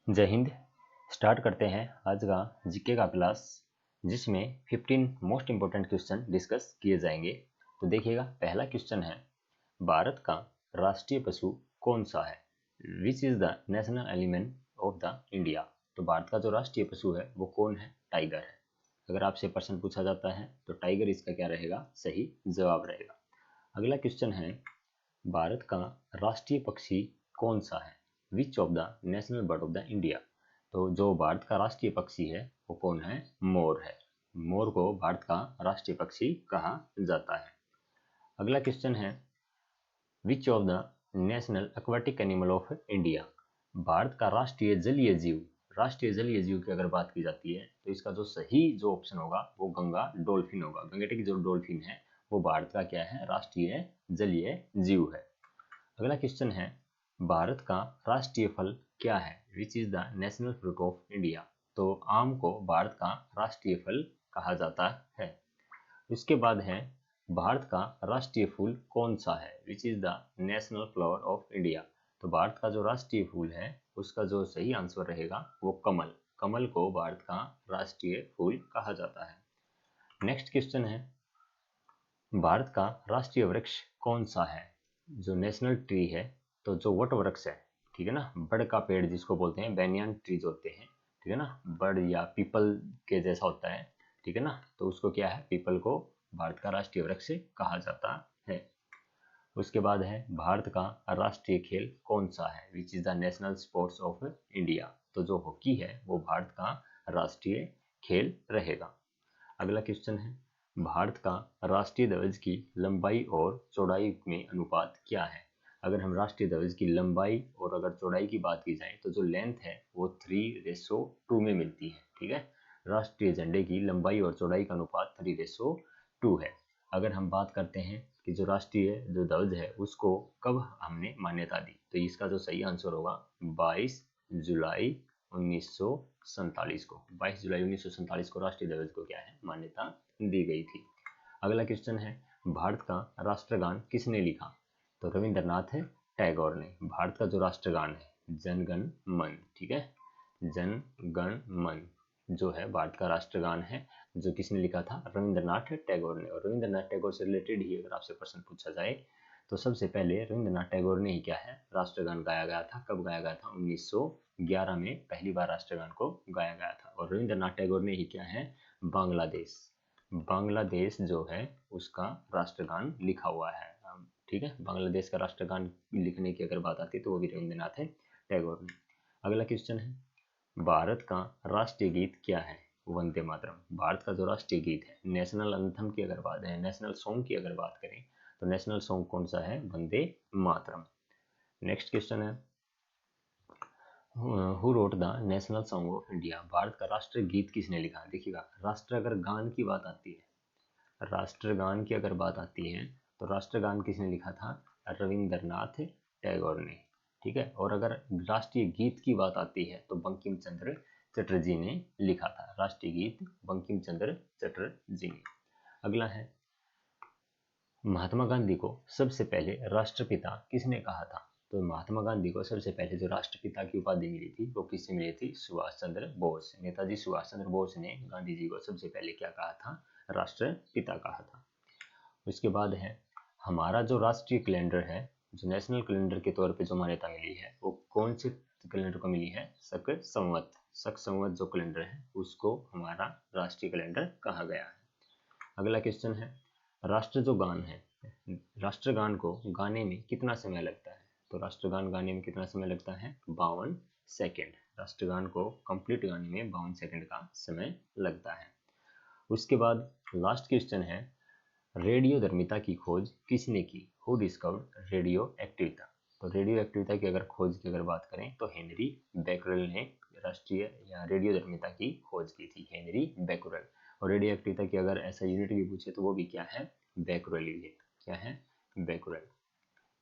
जय हिंद। स्टार्ट करते हैं आज का जीके का क्लास, जिसमें 15 मोस्ट इंपोर्टेंट क्वेश्चन डिस्कस किए जाएंगे। तो देखिएगा, पहला क्वेश्चन है, भारत का राष्ट्रीय पशु कौन सा है? Which is the national animal of the India? तो भारत का जो राष्ट्रीय पशु है वो कौन है? टाइगर है। अगर आपसे प्रश्न पूछा जाता है तो टाइगर इसका क्या रहेगा? सही जवाब रहेगा। अगला क्वेश्चन है, भारत का राष्ट्रीय पक्षी कौन सा है? Which of the national bird of the India? तो जो भारत का राष्ट्रीय पक्षी है वो कौन है? मोर है। मोर को भारत का राष्ट्रीय पक्षी कहा जाता है। अगला क्वेश्चन है, which of the national aquatic animal of India? Bharat का राष्ट्रीय जलीय जीव, राष्ट्रीय जलीय जीव की अगर बात की जाती है तो इसका जो सही जो ऑप्शन होगा वो गंगा डॉल्फिन होगा। गंगेटिक जो डॉल्फिन है वो भारत का क्या है? राष्ट्रीय जलीय जीव है। अगला क्वेश्चन है, भारत का राष्ट्रीय फल क्या है? Which is the national fruit of India? तो आम को भारत का राष्ट्रीय फल कहा जाता है। इसके बाद है, भारत का राष्ट्रीय फूल कौन सा है? Which is the national flower of India? तो भारत का जो राष्ट्रीय फूल है उसका जो सही आंसर रहेगा वो कमल। कमल को भारत का राष्ट्रीय फूल कहा जाता है। नेक्स्ट क्वेश्चन है, भारत का राष्ट्रीय वृक्ष कौन सा है? जो नेशनल ट्री है, तो जो वट वृक्ष है, ठीक है ना, बड़ का पेड़ जिसको बोलते हैं, बैनियन ट्रीज होते हैं, ठीक है ना, बड़ या पीपल के जैसा होता है, ठीक है ना, तो उसको क्या है? पीपल को भारत का राष्ट्रीय वृक्ष कहा जाता है। उसके बाद है, भारत का राष्ट्रीय खेल कौन सा है? Which is the national sports of India? तो जो हॉकी है वो भारत का राष्ट्रीय खेल रहेगा। अगला क्वेश्चन है, भारत का राष्ट्रीय ध्वज की लंबाई और चौड़ाई में अनुपात क्या है? अगर हम राष्ट्रीय ध्वज की लंबाई और अगर चौड़ाई की बात की जाए तो जो लेंथ है वो 3:2 में मिलती है, ठीक है। राष्ट्रीय झंडे की लंबाई और चौड़ाई का अनुपात 3:2 है। अगर हम बात करते हैं कि जो राष्ट्रीय जो ध्वज है उसको कब हमने मान्यता दी, तो इसका जो सही आंसर होगा 22 जुलाई 1947 को। 22 जुलाई 1947 को राष्ट्रीय ध्वज को क्या है? मान्यता दी गई थी। अगला क्वेश्चन है, भारत का राष्ट्रगान किसने लिखा? तो रविंद्रनाथ टैगोर ने। भारत का जो राष्ट्रगान है जन गण मन, ठीक है, जन गण मन जो है भारत का राष्ट्रगान है, जो किसने लिखा था? रविंद्रनाथ टैगोर ने। और रविंद्रनाथ टैगोर से रिलेटेड ही अगर आपसे प्रश्न पूछा जाए तो सबसे पहले रविंद्रनाथ टैगोर ने ही क्या है? राष्ट्रगान गाया गया था। कब गाया गया था? 1911 में पहली बार राष्ट्रगान को गाया गया था। और रविंद्रनाथ टैगोर ने ही क्या है? बांग्लादेश जो है उसका राष्ट्रगान लिखा हुआ है, ठीक है। बांग्लादेश का राष्ट्रगान लिखने की अगर बात आती है तो वो भी रविंद्रनाथ टैगोर ने। अगला क्वेश्चन है, भारत का राष्ट्रीय गीत क्या है? वंदे मातरम। भारत का जो राष्ट्रीय गीत है, नेशनल एंथम की अगर बात है, नेशनल सॉन्ग की अगर बात करें तो नेशनल सॉन्ग कौन सा है? वंदे मातरम। नेक्स्ट क्वेश्चन है, who wrote the national song of India? Bharat का राष्ट्रीय गीत किसने लिखा? देखिएगा, राष्ट्र अगर गान की बात आती है, राष्ट्रगान की अगर बात आती है तो राष्ट्रगान किसने लिखा था? रविंद्रनाथ टैगोर ने, ठीक है। और अगर राष्ट्रीय गीत की बात आती है तो बंकिम चंद्र चटर्जी ने लिखा था। राष्ट्रीय गीत बंकिम चंद्र चटर्जी ने। अगला है, महात्मा गांधी को सबसे पहले राष्ट्रपिता किसने कहा था? तो महात्मा गांधी को सबसे पहले जो राष्ट्रपिता की उपाधि मिली थी वो किससे मिली थी? सुभाष चंद्र बोस। नेताजी सुभाष चंद्र बोस ने गांधी जी को सबसे पहले क्या कहा था? राष्ट्रपिता कहा था। उसके बाद है, हमारा जो राष्ट्रीय कैलेंडर है, जो नेशनल कैलेंडर के तौर पे जो मान्यता मिली है वो कौन से कैलेंडर को मिली है? शक संवत। शक संवत जो कैलेंडर है उसको हमारा राष्ट्रीय कैलेंडर कहा गया है। अगला क्वेश्चन है, राष्ट्र जो गान है, राष्ट्रगान को गाने में कितना समय लगता है? तो राष्ट्रगान गाने में कितना समय लगता है? 52 सेकेंड। राष्ट्रगान को कंप्लीट गाने में 52 सेकेंड का समय लगता है। उसके बाद लास्ट क्वेश्चन है, रेडियोधर्मिता की खोज किसने की? Who discovered radio activity? तो रेडियो एक्टिविटा की अगर खोज की अगर बात करें तो हेनरी बैकरल ने राष्ट्रीय या रेडियोधर्मिता की खोज की थी, हेनरी बैकरल। और रेडियो एक्टिविटा की अगर ऐसा यूनिट भी पूछे तो वो भी क्या है? Becquerel unit. क्या है? बैकरल।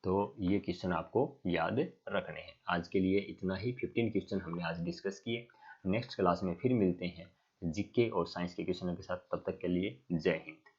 तो ये क्वेश्चन आपको याद रखने हैं। आज के लिए इतना ही। 15 क्वेश्चन हमने आज डिस्कस किए। नेक्स्ट क्लास में फिर मिलते हैं जीके और साइंस के क्वेश्चनों के साथ। तब तक के लिए जय हिंद।